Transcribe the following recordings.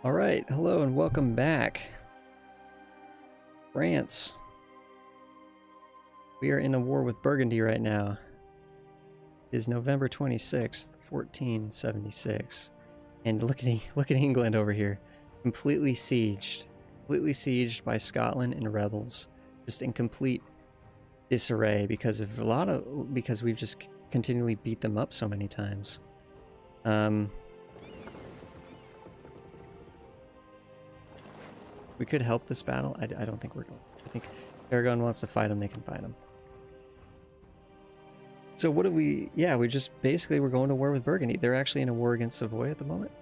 All right, hello and welcome back. France. We are in a war with Burgundy right now. It is November 26th, 1476. And look at England over here. Completely sieged. Completely sieged by Scotland and rebels. Just in complete disarray because we've just continually beat them up so many times. We could help this battle. I don't think we're going. I think Aragon wants to fight him, they can fight him. So what do we... Yeah, we just... Basically, we're going to war with Burgundy. They're actually in a war against Savoy at the moment.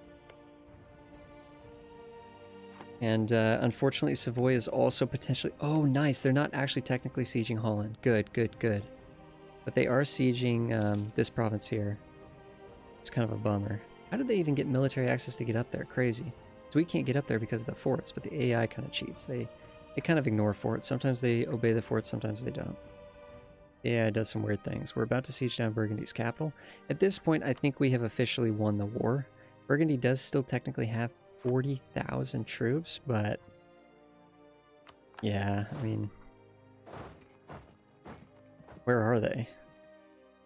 And unfortunately, Savoy is also potentially... Oh, nice. They're not actually technically sieging Holland. Good, good, good. But they are sieging this province here. It's kind of a bummer. How did they even get military access to get up there? Crazy. So we can't get up there because of the forts, but the AI kind of cheats. They kind of ignore forts. Sometimes they obey the forts, sometimes they don't. The AI does some weird things. We're about to siege down Burgundy's capital. At this point, I think we have officially won the war. Burgundy does still technically have 40,000 troops, but... Yeah, I mean... Where are they?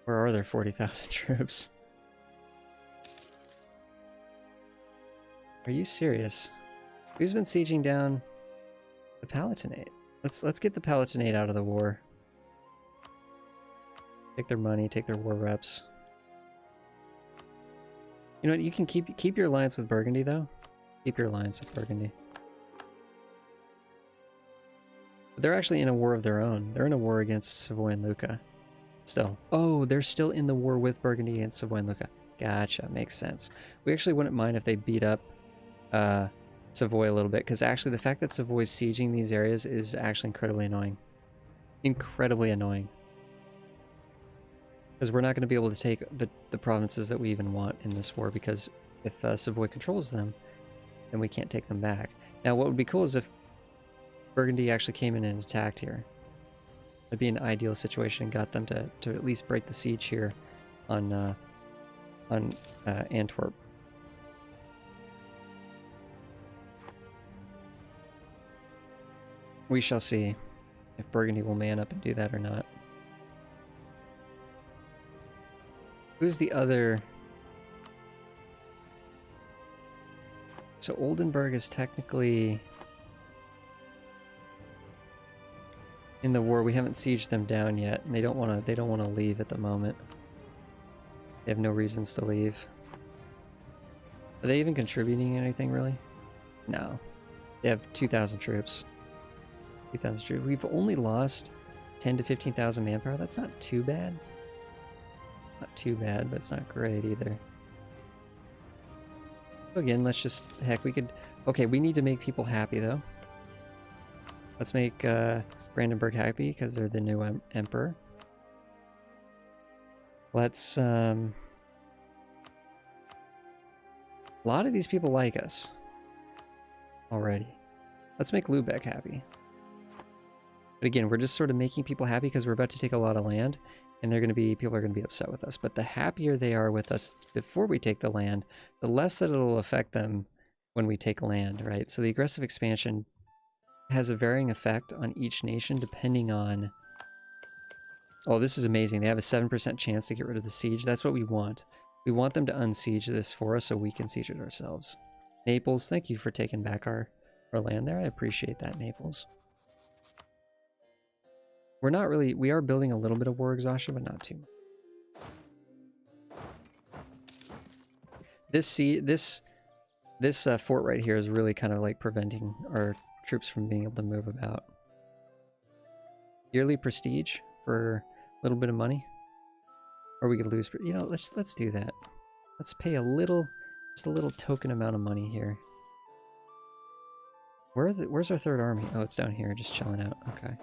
Where are their 40,000 troops? Are you serious? Who's been sieging down the Palatinate? Let's get the Palatinate out of the war. Take their money, take their war reps. You know what? You can keep your alliance with Burgundy though. Keep your alliance with Burgundy. But they're actually in a war of their own. They're in a war against Savoy and Lucca. Still. Oh, they're still in the war with Burgundy against Savoy and Lucca. Gotcha, makes sense. We actually wouldn't mind if they beat up Savoy a little bit, because actually the fact that Savoy's sieging these areas is actually incredibly annoying. Incredibly annoying. Because we're not going to be able to take the provinces that we even want in this war, because if Savoy controls them, then we can't take them back. Now what would be cool is if Burgundy actually came in and attacked here. That'd be an ideal situation and got them to at least break the siege here on Antwerp. We shall see if Burgundy will man up and do that or not. Who's the other? So Oldenburg is technically in the war. We haven't sieged them down yet, and they don't want to leave at the moment. They have no reasons to leave. Are they even contributing anything really? No. They have 2,000 troops. 2,000 troops. We've only lost 10 to 15,000 manpower. That's not too bad. Not too bad, but it's not great either. Again, let's just... Heck, we could... Okay, we need to make people happy, though. Let's make Brandenburg happy, because they're the new emperor. Let's... A lot of these people like us. Already. Let's make Lübeck happy. But again, we're just sort of making people happy because we're about to take a lot of land, and people are going to be upset with us. But the happier they are with us before we take the land, the less that it'll affect them when we take land, right? So the aggressive expansion has a varying effect on each nation depending on... Oh, this is amazing. They have a 7% chance to get rid of the siege. That's what we want. We want them to unsiege this for us so we can siege it ourselves. Naples, thank you for taking back our land there. I appreciate that, Naples. We're not really... We are building a little bit of war exhaustion, but not too much. This fort right here is really kind of like preventing our troops from being able to move about. Yearly prestige for a little bit of money, or we could lose. You know, let's do that. Let's pay just a little token amount of money here. Where's our third army? Oh, it's down here, just chilling out. Okay.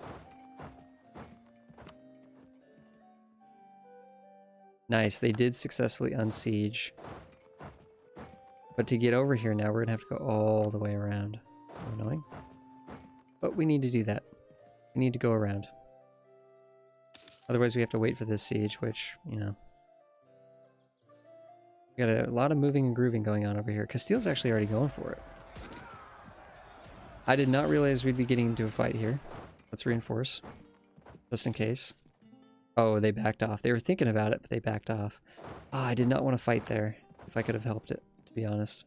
Nice, they did successfully unsiege. But to get over here now, we're gonna have to go all the way around. Annoying. But we need to do that. We need to go around. Otherwise we have to wait for this siege, which, you know. We got a lot of moving and grooving going on over here. Castile's actually already going for it. I did not realize we'd be getting into a fight here. Let's reinforce, just in case. Oh, they backed off. They were thinking about it, but they backed off. Ah, I did not want to fight there, if I could have helped it, to be honest.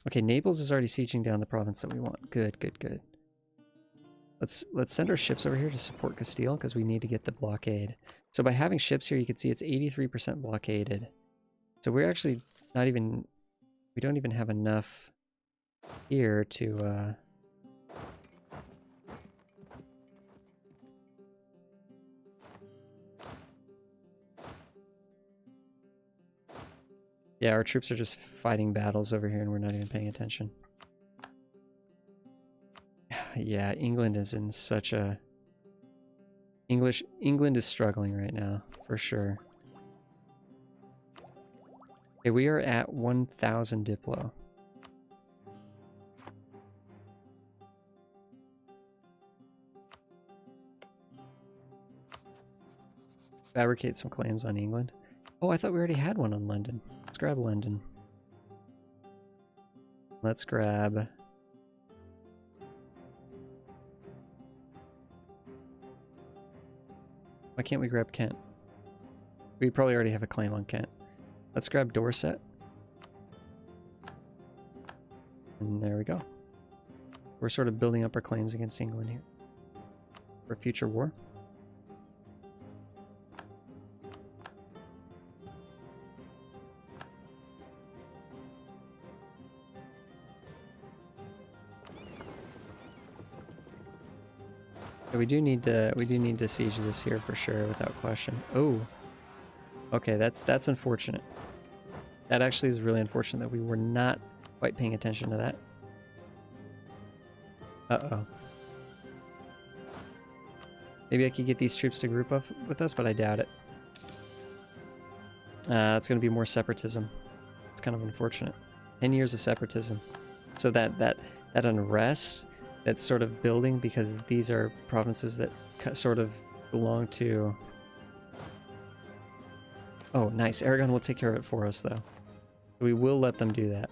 Okay, Naples is already sieging down the province that we want. Good, good, good. Let's send our ships over here to support Castile, because we need to get the blockade. So by having ships here, you can see it's 83% blockaded. So we're actually not even... We don't even have enough here to... Yeah, our troops are just fighting battles over here and we're not even paying attention. Yeah, England is in such a... England is struggling right now, for sure. Okay, we are at 1,000 Diplo. Fabricate some claims on England. Oh, I thought we already had one on London. Let's grab London. Let's grab... Why can't we grab Kent? We probably already have a claim on Kent. Let's grab Dorset. And there we go. We're sort of building up our claims against England here for future war. We do need to siege this here for sure, without question. Oh, okay, that's unfortunate. That actually is really unfortunate that we were not quite paying attention to that. Uh-oh. Maybe I could get these troops to group up with us, but I doubt it. That's going to be more separatism. It's kind of unfortunate. 10 years of separatism. So that unrest that's sort of building, because these are provinces that sort of belong to... Oh, nice. Aragon will take care of it for us, though. We will let them do that.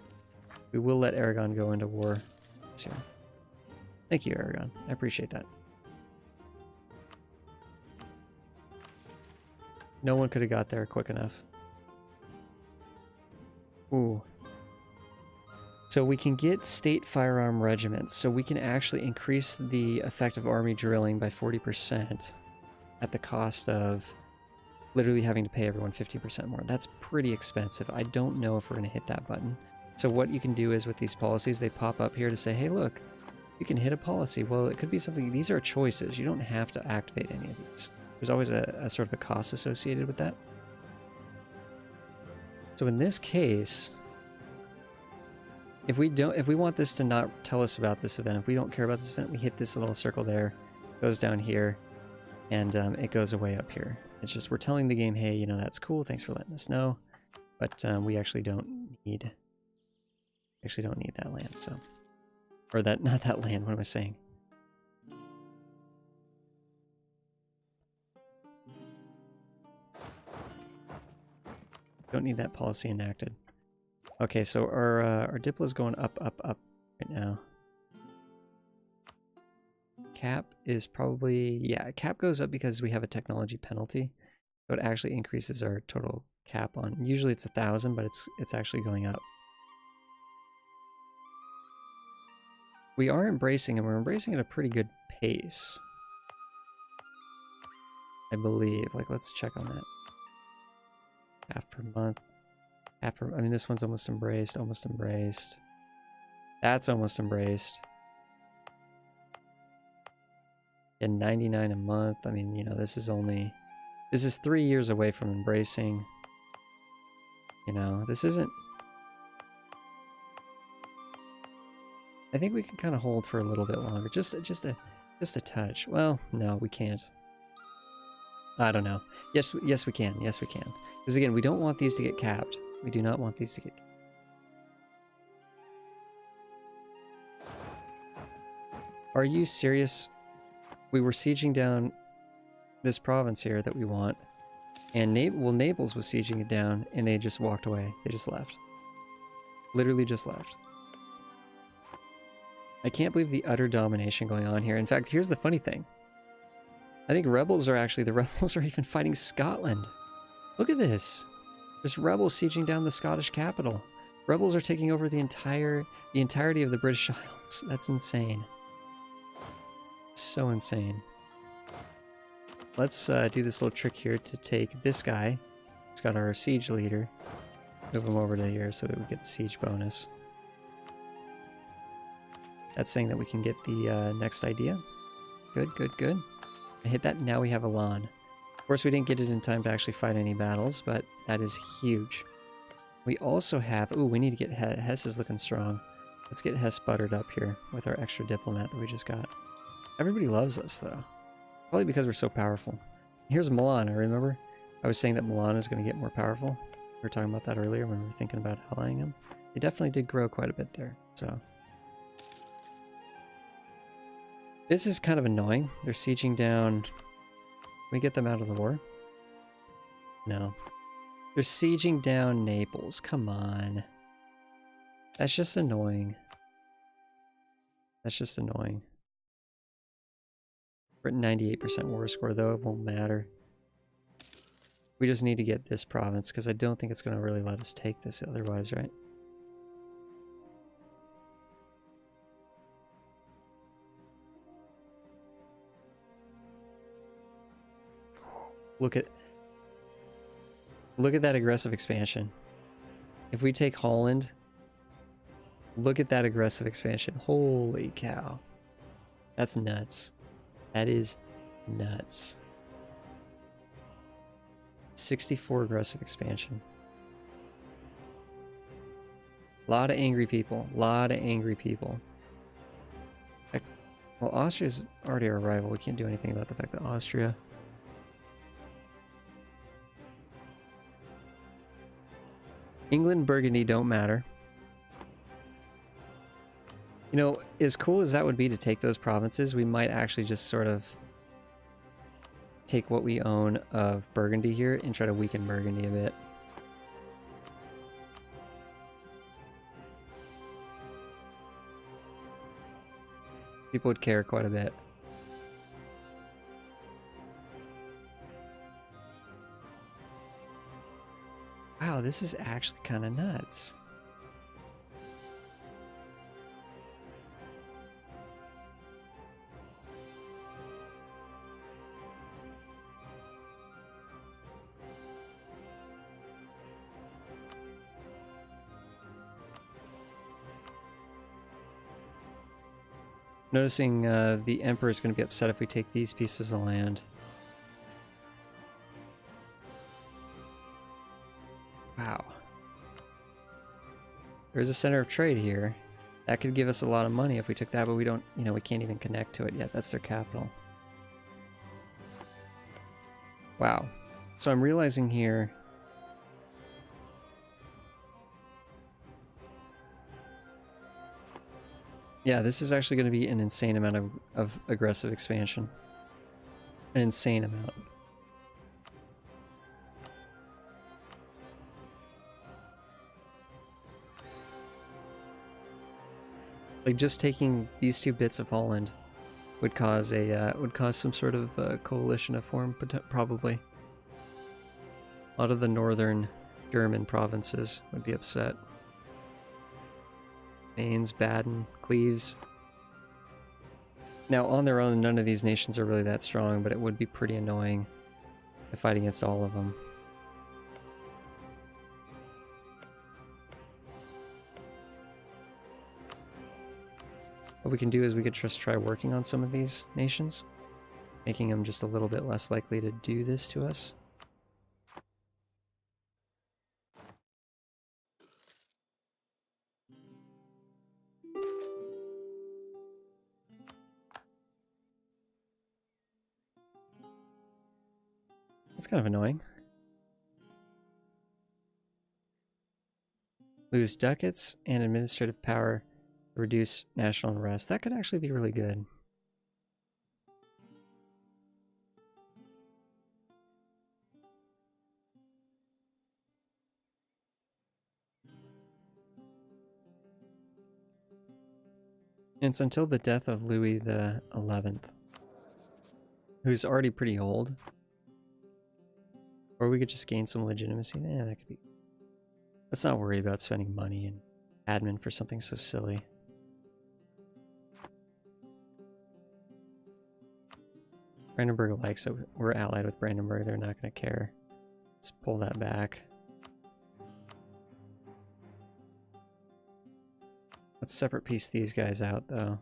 We will let Aragon go into war this year. Thank you, Aragon. I appreciate that. No one could have got there quick enough. Ooh. So we can get state firearm regiments, so we can actually increase the effective army drilling by 40% at the cost of literally having to pay everyone 50% more. That's pretty expensive. I don't know if we're going to hit that button. So what you can do is with these policies, they pop up here to say, hey, look, you can hit a policy. Well, it could be something, these are choices. You don't have to activate any of these. There's always a sort of a cost associated with that. So in this case, if we want this to not tell us about this event, if we don't care about this event, we hit this little circle there, goes down here, and it goes away up here. It's just we're telling the game, hey, you know, that's cool, thanks for letting us know, but we actually don't need that land. So, or that, not that land. What am I saying? Don't need that policy enacted. Okay, so our Diplo is going up, up, up right now. Cap is probably, yeah, cap goes up because we have a technology penalty. So it actually increases our total cap on, usually it's 1,000, but it's actually going up. We are embracing, and we're embracing at a pretty good pace, I believe. Like, let's check on that. Half per month. Half per, I mean, this one's almost embraced, almost embraced. That's almost embraced. And 99 a month. I mean, you know, this is 3 years away from embracing. You know, this isn't... I think we can kind of hold for a little bit longer. Just a touch. Well, no, we can't. I don't know. Yes, we can. Yes, we can. Because again, we don't want these to get capped. We do not want these to get capped. Are you serious? We were sieging down this province here that we want, and Naples was sieging it down, and they just walked away. They just left. Literally just left. I can't believe the utter domination going on here. In fact, here's the funny thing. I think the rebels are even fighting Scotland. Look at this. There's rebels sieging down the Scottish capital. Rebels are taking over the entirety of the British Isles. That's insane. So insane. Let's do this little trick here to take this guy. He's got our siege leader. Move him over to here so that we get the siege bonus. That's saying that we can get the next idea. Good, good, good. I hit that, now we have Elan. Of course, we didn't get it in time to actually fight any battles, but that is huge. We also have... Ooh, we need to get Hess is looking strong. Let's get Hess buttered up here with our extra diplomat that we just got. Everybody loves us, though. Probably because we're so powerful. Here's Milan, I remember. I was saying that Milan is going to get more powerful. We were talking about that earlier when we were thinking about allying him. They definitely did grow quite a bit there, so... This is kind of annoying. They're sieging down... Can we get them out of the war? No. They're sieging down Naples. Come on. That's just annoying. That's just annoying. We're at 98% war score, though. It won't matter. We just need to get this province, because I don't think it's going to really let us take this otherwise, right? Look at that aggressive expansion. If we take Holland, look at that aggressive expansion. Holy cow. That's nuts. That is nuts. 64 aggressive expansion. A lot of angry people. A lot of angry people. Well, Austria's already our rival. We can't do anything about the fact that Austria... England and Burgundy don't matter. You know, as cool as that would be to take those provinces, we might actually just sort of take what we own of Burgundy here and try to weaken Burgundy a bit. People would care quite a bit. Wow, this is actually kind of nuts. Noticing the Emperor is going to be upset if we take these pieces of land. Wow. There's a center of trade here. That could give us a lot of money if we took that, but we don't, you know, we can't even connect to it yet. That's their capital. Wow. So I'm realizing here... Yeah, this is actually going to be an insane amount of aggressive expansion. An insane amount. Like, just taking these two bits of Holland would cause some sort of coalition to form, probably. A lot of the northern German provinces would be upset. Mainz, Baden, Cleves. Now, on their own, none of these nations are really that strong, but it would be pretty annoying to fight against all of them. What we can do is we could just try working on some of these nations, making them just a little bit less likely to do this to us. That's kind of annoying. Lose ducats and administrative power to reduce national unrest. That could actually be really good. And it's until the death of Louis the 11th, who's already pretty old. Or we could just gain some legitimacy. Yeah, that could be. Let's not worry about spending money and admin for something so silly. Brandenburg likes it. We're allied with Brandenburg. They're not going to care. Let's pull that back. Let's separate piece these guys out, though.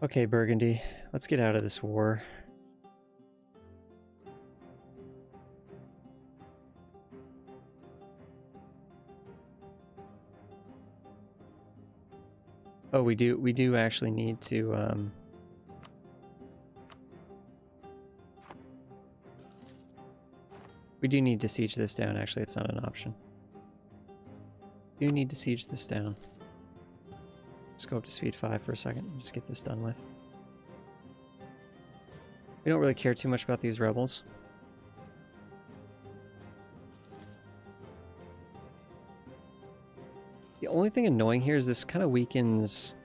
Okay, Burgundy. Let's get out of this war. Oh, we do actually need to, we do need to siege this down, actually. It's not an option. We do need to siege this down. Let's go up to speed 5 for a second and just get this done with. We don't really care too much about these rebels. The only thing annoying here is this kind of weakens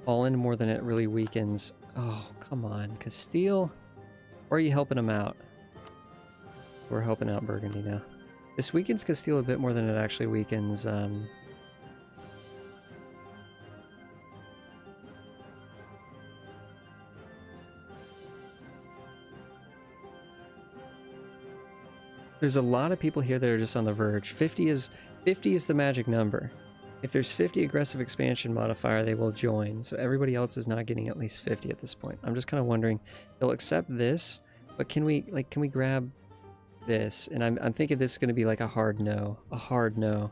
Holland more than it really weakens... Oh, come on. Castile? Or are you helping them out? We're helping out Burgundy now. This weakens Castile a bit more than it actually weakens... There's a lot of people here that are just on the verge. 50 is the magic number. If there's 50 aggressive expansion modifier, they will join. So everybody else is not getting at least 50 at this point. I'm just kind of wondering, they'll accept this, but can we grab this? And I'm thinking this is going to be like a hard no. A hard no.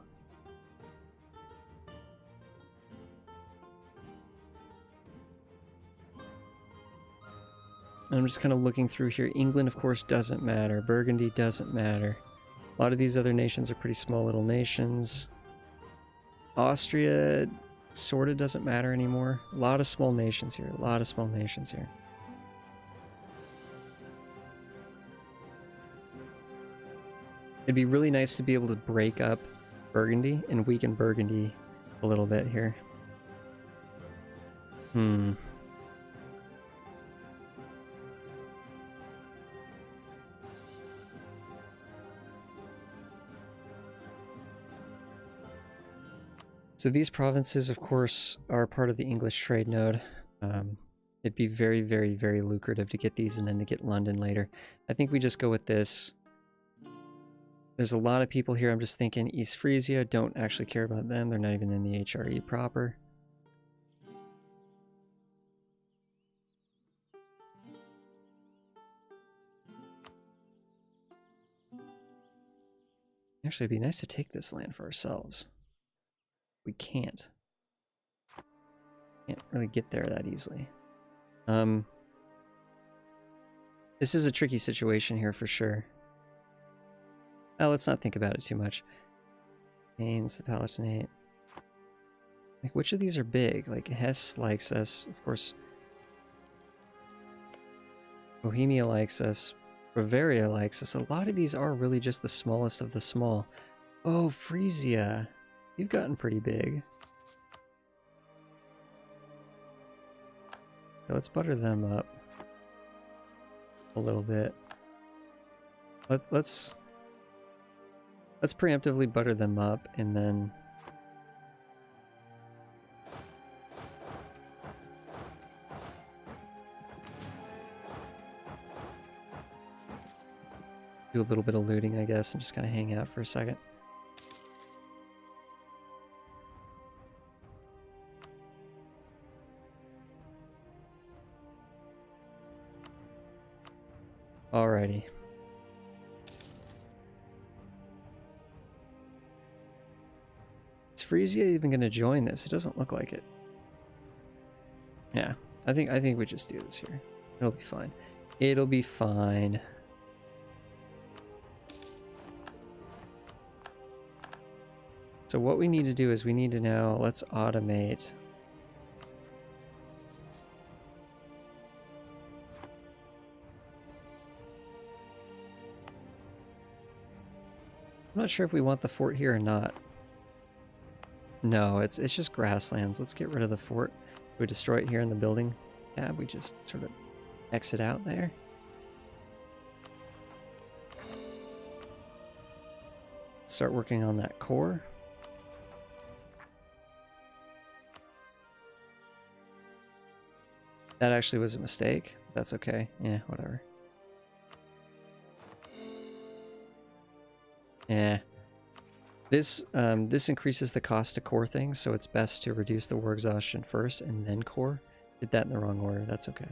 And I'm just kind of looking through here. England, of course, doesn't matter. Burgundy doesn't matter. A lot of these other nations are pretty small little nations. Austria sort of doesn't matter anymore. A lot of small nations here. A lot of small nations here. It'd be really nice to be able to break up Burgundy and weaken Burgundy a little bit here. So these provinces, of course, are part of the English trade node. It'd be very, very, very lucrative to get these and then to get London later. I think we just go with this. There's a lot of people here. I'm just thinking East Frisia. Don't actually care about them. They're not even in the HRE proper. Actually, it'd be nice to take this land for ourselves. We can't. Can't really get there that easily. This is a tricky situation here for sure. Oh, let's not think about it too much. Pains, the Palatinate. Like, which of these are big? Like, Hesse likes us, of course. Bohemia likes us. Bavaria likes us. A lot of these are really just the smallest of the small. Oh, Frisia. You've gotten pretty big. So let's butter them up a little bit. Let's preemptively butter them up and then do a little bit of looting, I guess, and just kind of hang out for a second. Alrighty. Is Frisia even going to join this? It doesn't look like it. Yeah, I think we just do this here. It'll be fine. It'll be fine. So what we need to do is we need to now, let's automate. I'm not sure if we want the fort here or not. No, it's just grasslands. Let's get rid of the fort. We destroy it here in the building tab. We just sort of exit out there. Start working on that core. That actually was a mistake. That's okay. Yeah, whatever. Yeah. This increases the cost to core things, so it's best to reduce the war exhaustion first and then core. Did that in the wrong order. That's okay.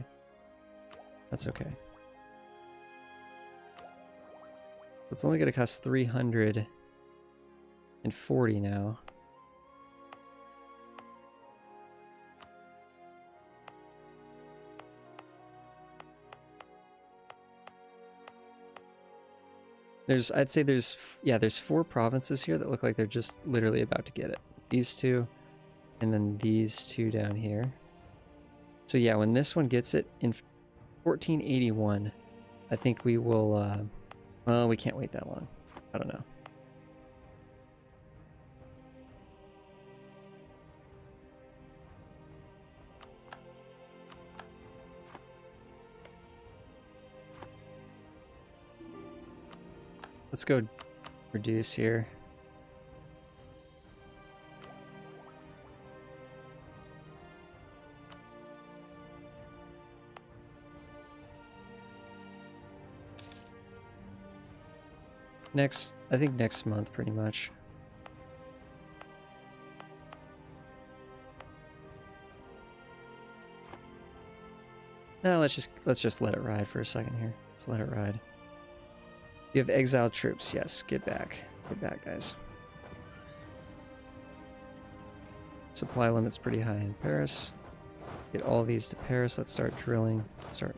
That's okay. It's only going to cost 340 now. I'd say there's 4 provinces here that look like they're just literally about to get it. These 2, and then these 2 down here. So yeah, when this one gets it in 1481, I think we will, well, we can't wait that long. I don't know. Let's go reduce here. I think next month pretty much. No, let's just let it ride for a second here. Let's let it ride. You have exiled troops. Yes, get back. Get back, guys. Supply limit's pretty high in Paris. Get all these to Paris. Let's start drilling. Start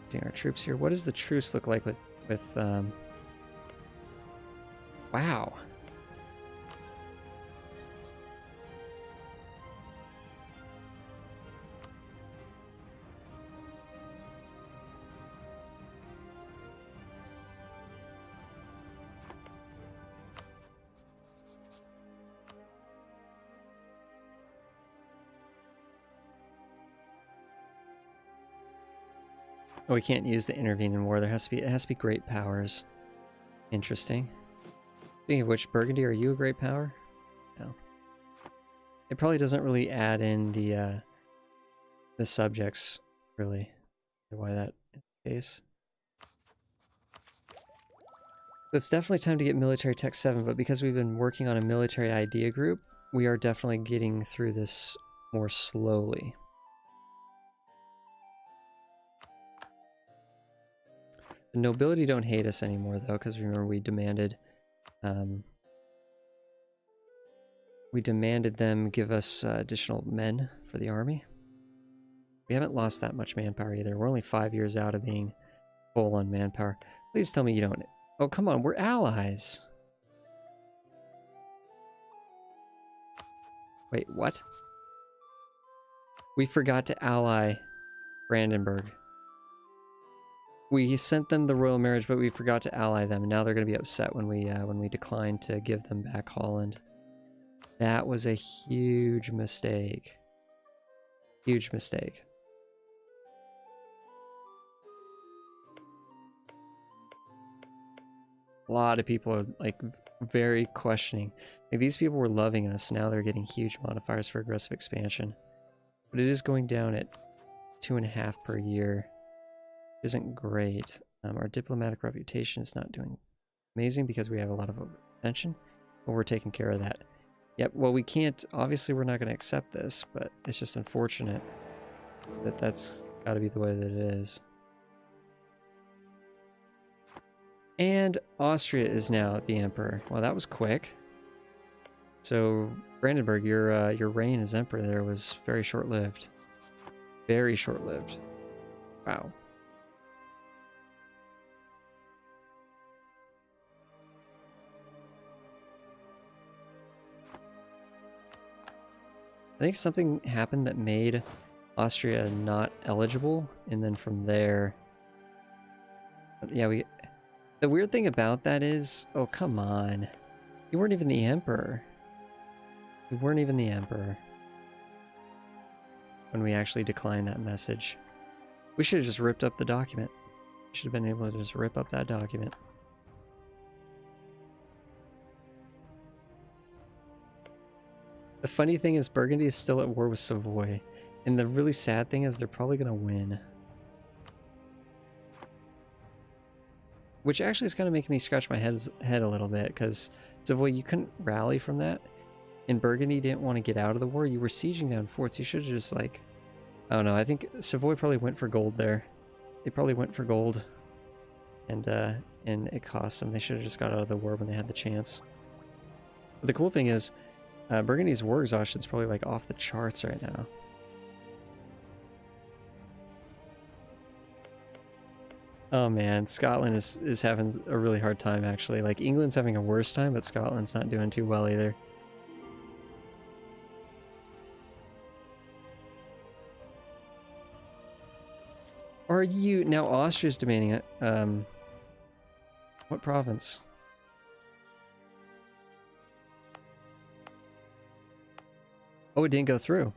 using our troops here. What does the truce look like with wow. Oh, we can't use the intervene in war. It has to be great powers. Interesting. Speaking of which, Burgundy, are you a great power? No. It probably doesn't really add in the subjects, really. Why that is the case. It's definitely time to get military tech 7, but because we've been working on a military idea group, we are definitely getting through this more slowly. The nobility don't hate us anymore, though, because remember we demanded them give us additional men for the army. We haven't lost that much manpower either. We're only 5 years out of being full on manpower. Please tell me you don't... Oh, come on, we're allies. Wait, what? We forgot to ally Brandenburg. We sent them the royal marriage, but we forgot to ally them. And now they're going to be upset when we decline to give them back Holland. That was a huge mistake. Huge mistake. A lot of people are like very questioning. Like, these people were loving us. Now they're getting huge modifiers for aggressive expansion. But it is going down at 2.5 per year. Isn't great. Our diplomatic reputation is not doing amazing because we have a lot of attention, but we're taking care of that. Yep, well, we can't, obviously we're not going to accept this, but it's just unfortunate that that's got to be the way that it is. And Austria is now the emperor. Well, that was quick. So, Brandenburg, your reign as emperor there was very short-lived. Very short-lived. Wow. I think something happened that made Austria not eligible, and then from there... Yeah, The weird thing about that is, oh, come on. You weren't even the emperor. You weren't even the emperor when we actually declined that message. We should have just ripped up the document. Should have been able to just rip up that document. The funny thing is Burgundy is still at war with Savoy. And the really sad thing is they're probably going to win. Which actually is kind of making me scratch my head a little bit, because Savoy, you couldn't rally from that. And Burgundy didn't want to get out of the war. You were sieging down forts. You should have just, like... I don't know. I think Savoy probably went for gold there. They probably went for gold. And it cost them. They should have just got out of the war when they had the chance. But the cool thing is, Burgundy's war exhaustion is probably, like, off the charts right now. Oh man, Scotland is having a really hard time, actually. Like, England's having a worse time, but Scotland's not doing too well either. Are you... Now Austria's demanding it. What province? Oh, it didn't go through.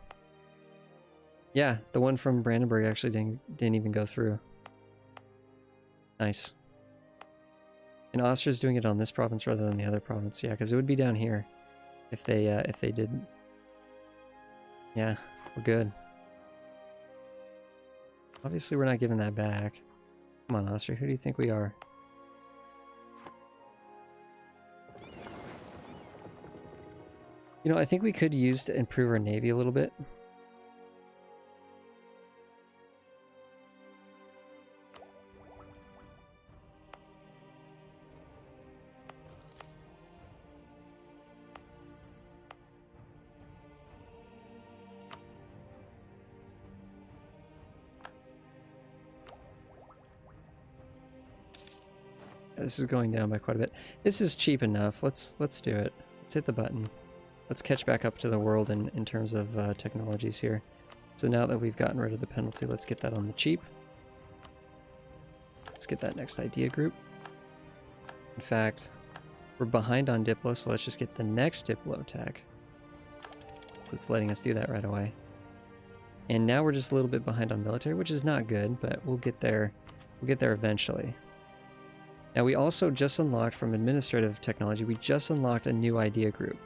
Yeah, the one from Brandenburg actually didn't even go through. Nice. And Austria's doing it on this province rather than the other province. Yeah, because it would be down here if they did. Yeah, we're good. Obviously, we're not giving that back. Come on, Austria. Who do you think we are? You know, I think we could use to improve our navy a little bit. This is going down by quite a bit. This is cheap enough. Let's do it. Let's hit the button. Let's catch back up to the world in terms of technologies here. So now that we've gotten rid of the penalty, let's get that on the cheap. Let's get that next idea group. In fact, we're behind on Diplo, so let's just get the next Diplo tech. So it's letting us do that right away. And now we're just a little bit behind on military, which is not good, but we'll get there. We'll get there eventually. Now we also just unlocked from administrative technology, we just unlocked a new idea group.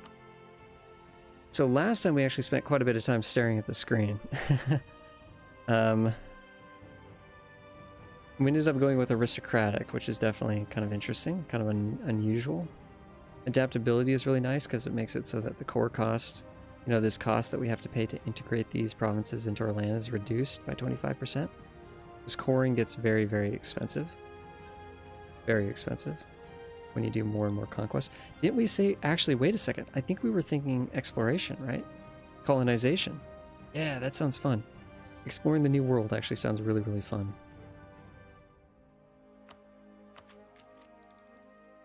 So last time we actually spent quite a bit of time staring at the screen. We ended up going with aristocratic, which is definitely kind of interesting, kind of unusual. Adaptability is really nice because it makes it so that the core cost, you know, this cost that we have to pay to integrate these provinces into our land is reduced by 25%. This coring gets very, very expensive. Very expensive when you do more and more conquest. Didn't we say, actually, wait a second. I think we were thinking exploration, right? Colonization. Yeah, that sounds fun. Exploring the new world actually sounds really, really fun.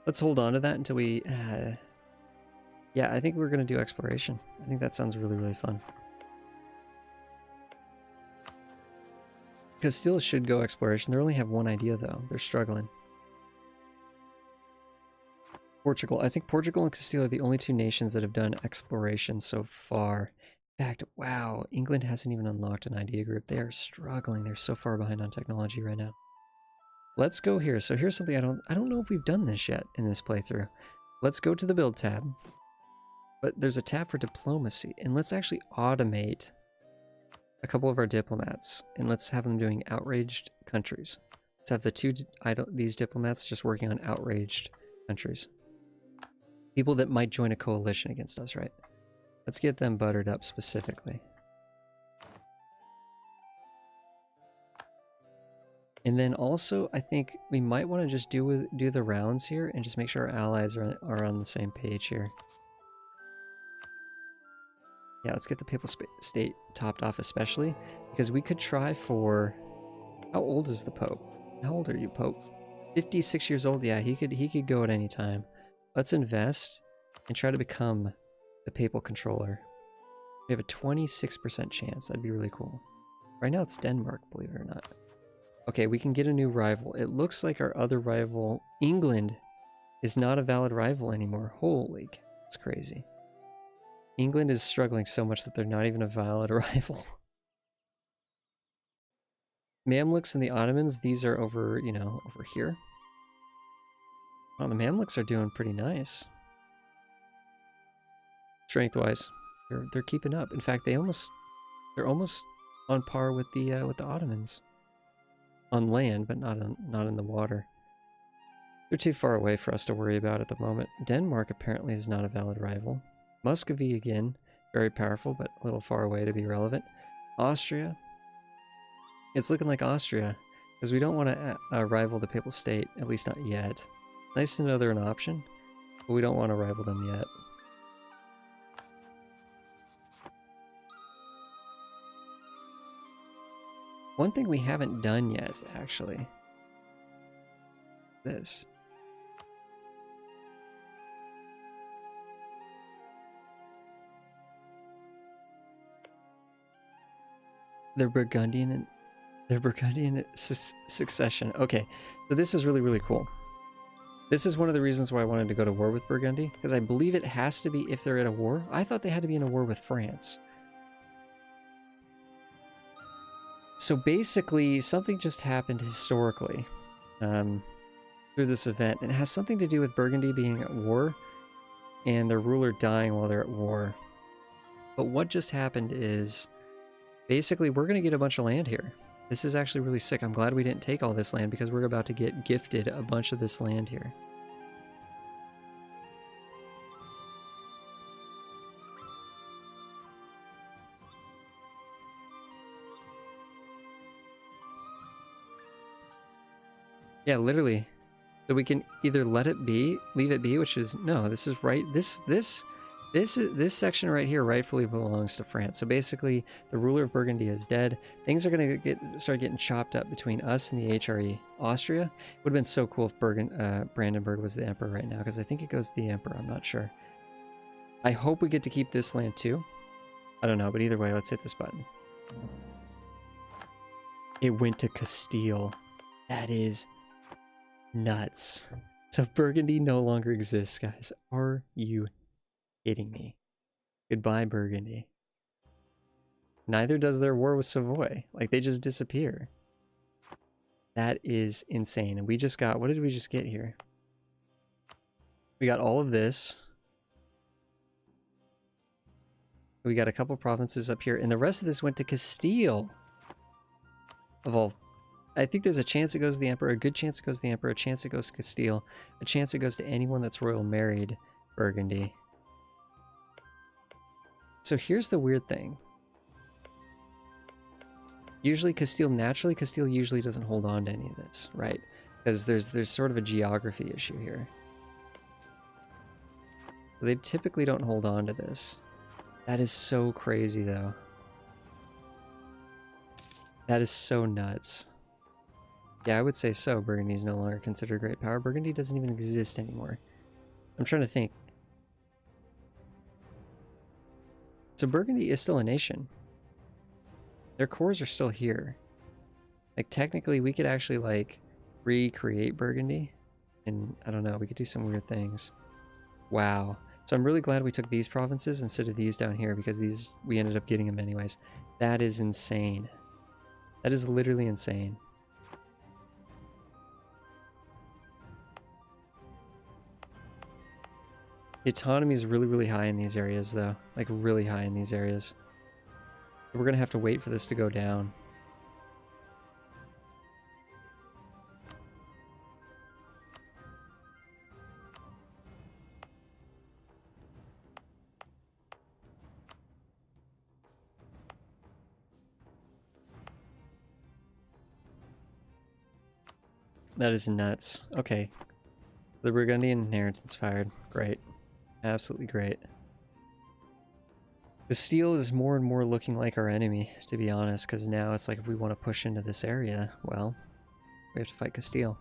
Let's hold on to that until we... yeah, I think we're going to do exploration. I think that sounds really, really fun. Castile should go exploration. They only have one idea, though. They're struggling. Portugal. I think Portugal and Castile are the only two nations that have done exploration so far. In fact, wow, England hasn't even unlocked an idea group. They are struggling. They're so far behind on technology right now. Let's go here. So here's something I don't know if we've done this yet in this playthrough. Let's go to the build tab. But there's a tab for diplomacy, and let's actually automate a couple of our diplomats, and let's have them doing outraged countries. Let's have these diplomats just working on outraged countries. People that might join a coalition against us, right? Let's get them buttered up specifically. And then also, I think we might want to just do the rounds here and just make sure our allies are on the same page here. Yeah, let's get the Papal State topped off especially, because we could try for... How old is the Pope? How old are you, Pope? 56 years old? Yeah, he could go at any time. Let's invest and try to become the Papal Controller. We have a 26% chance. That'd be really cool. Right now it's Denmark, believe it or not. Okay, we can get a new rival. It looks like our other rival, England, is not a valid rival anymore. Holy, that's crazy. England is struggling so much that they're not even a valid rival. Mamluks and the Ottomans, these are over, you know, over here. Wow, the Mamluks are doing pretty nice. Strength-wise, they're keeping up. In fact, they're almost on par with the Ottomans. On land, but not in the water. They're too far away for us to worry about at the moment. Denmark apparently is not a valid rival. Muscovy again, very powerful, but a little far away to be relevant. Austria. It's looking like Austria, because we don't want to rival the Papal State, at least not yet. Nice to know they're an option, but we don't want to rival them yet. One thing we haven't done yet, actually. This. They're Burgundian succession. Okay, so this is really, really cool. This is one of the reasons why I wanted to go to war with Burgundy, because I believe it has to be if they're at a war. I thought they had to be in a war with France. So basically, something just happened historically through this event. And it has something to do with Burgundy being at war and their ruler dying while they're at war. But what just happened is, basically, we're going to get a bunch of land here. This is actually really sick. I'm glad we didn't take all this land because we're about to get gifted a bunch of this land here. Yeah, literally. So we can either let it be, leave it be, which is, no, this is right. This section right here rightfully belongs to France. So basically, the ruler of Burgundy is dead. Things are going to start getting chopped up between us and the HRE. Austria would have been so cool if Brandenburg was the emperor right now, because I think it goes to the emperor. I'm not sure. I hope we get to keep this land too. I don't know, but either way, let's hit this button. It went to Castile. That is nuts. So Burgundy no longer exists, guys. Are you kidding me? Goodbye, Burgundy. Neither does their war with Savoy. Like, they just disappear. That is insane. And we just got, what did we just get here? We got all of this. We got a couple provinces up here, and the rest of this went to Castile. Of all, I think there's a chance it goes to the emperor, a good chance it goes to the emperor, a chance it goes to Castile, a chance it goes to anyone that's royal married Burgundy. So here's the weird thing. Usually Castile usually doesn't hold on to any of this, right? Because there's sort of a geography issue here. They typically don't hold on to this. That is so crazy, though. That is so nuts. Yeah, I would say so. Burgundy is no longer considered a great power. Burgundy doesn't even exist anymore. I'm trying to think. So Burgundy is still a nation. Their cores are still here. Like, technically, we could actually, like, recreate Burgundy. And, I don't know, we could do some weird things. Wow. So I'm really glad we took these provinces instead of these down here, because these, we ended up getting them anyways. That is insane. That is literally insane. The autonomy is really, really high in these areas, though. Like, really high in these areas. We're going to have to wait for this to go down. That is nuts. Okay. The Burgundian inheritance fired. Great. Absolutely great. Castile is more and more looking like our enemy, to be honest, because now it's like if we want to push into this area, well, we have to fight Castile.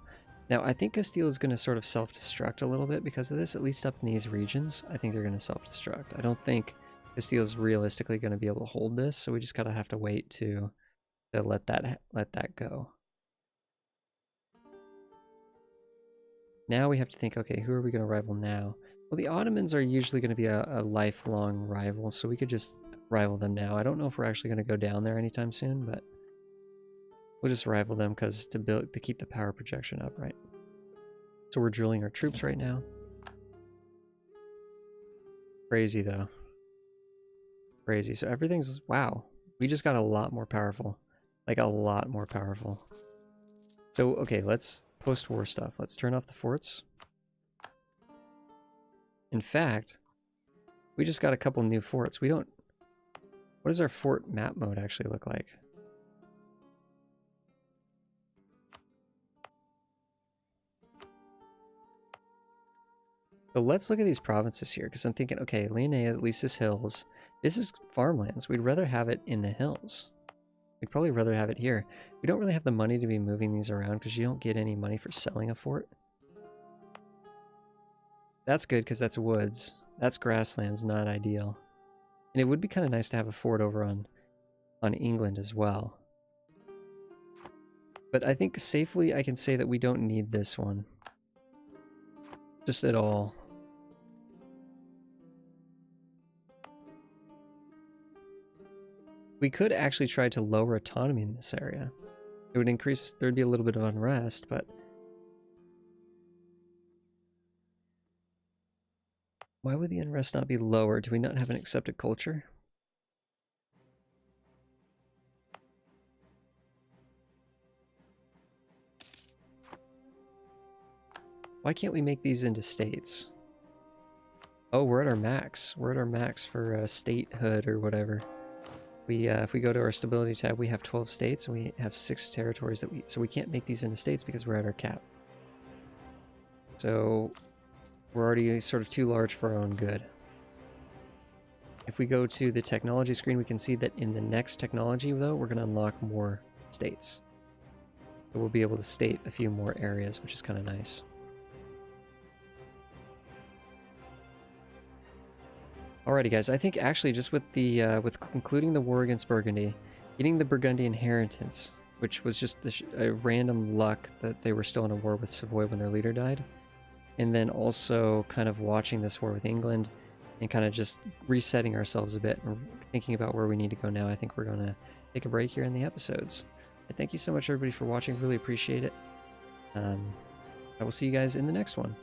Now, I think Castile is going to sort of self-destruct a little bit because of this, at least up in these regions. I think they're going to self-destruct. I don't think Castile is realistically going to be able to hold this, so we just gotta have to wait to let that go. Now we have to think, okay, who are we going to rival now? Well, the Ottomans are usually going to be a lifelong rival, so we could just rival them now. I don't know if we're actually going to go down there anytime soon, but we'll just rival them because to keep the power projection up, right? So we're drilling our troops right now. Crazy though. Crazy. So everything's, wow. We just got a lot more powerful. Like a lot more powerful. So, okay, let's post-war stuff. Let's turn off the forts. In fact, we just got a couple new forts. We don't... What does our fort map mode actually look like? So let's look at these provinces here, because I'm thinking, okay, Lyonnais, at least is hills. This is farmlands. We'd rather have it in the hills. We'd probably rather have it here. We don't really have the money to be moving these around because you don't get any money for selling a fort. That's good because that's woods. That's grasslands, not ideal. And it would be kind of nice to have a fort over on England as well. But I think safely I can say that we don't need this one. Just at all. We could actually try to lower autonomy in this area. It would increase, there'd be a little bit of unrest, but... Why would the unrest not be lower? Do we not have an accepted culture? Why can't we make these into states? Oh, we're at our max. We're at our max for statehood or whatever. If we go to our stability tab, we have 12 states and we have 6 territories so we can't make these into states because we're at our cap. So we're already sort of too large for our own good. If we go to the technology screen, we can see that in the next technology, though, we're going to unlock more states. So we'll be able to state a few more areas, which is kind of nice. Alrighty, guys. I think actually just with the with concluding the war against Burgundy, getting the Burgundy inheritance, which was just a random luck that they were still in a war with Savoy when their leader died, and then also kind of watching this war with England and kind of just resetting ourselves a bit and thinking about where we need to go now. I think we're going to take a break here in the episodes. But thank you so much, everybody, for watching. Really appreciate it. I will see you guys in the next one.